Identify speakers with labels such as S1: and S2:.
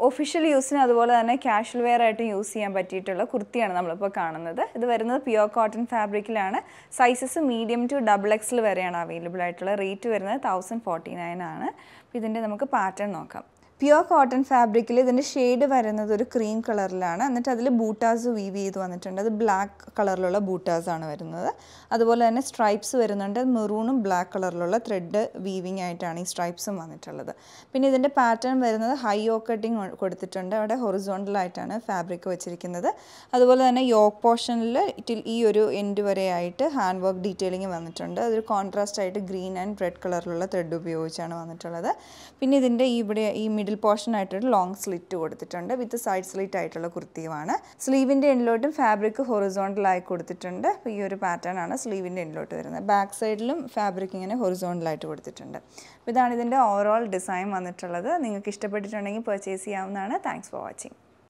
S1: Official യൂസിന് അതുപോലെ തന്നെ കാഷ്വൽ വെയർ ആയിട്ട് യൂസ് ചെയ്യാൻ പറ്റിയിട്ടുള്ള കുർത്തിയാണ് നമ്മളിപ്പോൾ കാണുന്നത്. ഇത് വരുന്നത് പ്യുവർ കോട്ടൺ ഫാബ്രിക്കിലാണ്. സൈസസ് മീഡിയം ടു XXL വരെയാണ് അവൈലബിൾ ആയിട്ടുള്ള. റേറ്റ് വരുന്നത് 1049 ആണ്. അപ്പോൾ ഇതിൻ്റെ നമുക്ക് പാറ്റേൺ നോക്കാം. പ്യുവർ കോട്ടൺ ഫാബ്രിക്കിൽ ഇതിൻ്റെ ഷെയ്ഡ് വരുന്നത് ഒരു ക്രീം കളറിലാണ്. എന്നിട്ട് അതിൽ ബൂട്ടാസ് വീവ് ചെയ്ത് വന്നിട്ടുണ്ട്. അത് ബ്ലാക്ക് കളറിലുള്ള ബൂട്ടാസാണ് വരുന്നത്. അതുപോലെ തന്നെ സ്ട്രൈപ്സ് വരുന്നുണ്ട്. മെറൂണും ബ്ലാക്ക് കളറിലുള്ള ത്രെഡ് വീവിങ് ആയിട്ടാണ് ഈ സ്ട്രൈപ്സും വന്നിട്ടുള്ളത്. പിന്നെ ഇതിൻ്റെ പാറ്റേൺ വരുന്നത് ഹൈ യോക്ക് കട്ടിങ് കൊടുത്തിട്ടുണ്ട്. അവിടെ ഹൊറിസോണ്ടലായിട്ടാണ് ഫാബ്രിക് വെച്ചിരിക്കുന്നത്. അതുപോലെ തന്നെ യോക്ക് പോർഷനിൽ ഈ ഒരു എൻഡ് വരെയായിട്ട് ഹാൻഡ് വർക്ക് ഡീറ്റെയിലിംഗ് വന്നിട്ടുണ്ട്. അതൊരു കോൺട്രാസ്റ്റ് ആയിട്ട് ഗ്രീൻ ആൻഡ് റെഡ് കളറിലുള്ള ത്രെഡ് ഉപയോഗിച്ചാണ് വന്നിട്ടുള്ളത്. പിന്നെ ഇതിൻ്റെ ഇവിടെ ഈ മിഡിൽ പോർഷൻ ആയിട്ടൊരു ലോങ് സ്ലിറ്റ് കൊടുത്തിട്ടുണ്ട്. വിത്ത് സൈഡ് സ്ലിറ്റ് ആയിട്ടുള്ള കുർത്തിയുമാണ്. സ്ലീവിൻ്റെ എൻഡിലോട്ടും ഫാബ്രിക് ഹൊറിസോണ്ടലായി കൊടുത്തിട്ടുണ്ട്. അപ്പോൾ ഈ ഒരു പാറ്റേൺ ആണ് സ്ലീവിൻ്റെ എൻഡിലോട്ട് വരുന്നത്. ബാക്ക് സൈഡിലും ഫാബ്രിക് ഇങ്ങനെ ഹൊറിസോണ്ടലായിട്ട് കൊടുത്തിട്ടുണ്ട്. അപ്പോൾ ഇതാണ് ഇതിൻ്റെ ഓവറോൾ ഡിസൈൻ വന്നിട്ടുള്ളത്. നിങ്ങൾക്ക് ഇഷ്ടപ്പെട്ടിട്ടുണ്ടെങ്കിൽ പർച്ചേസ് ചെയ്യാവുന്നതാണ്. Thanks for watching.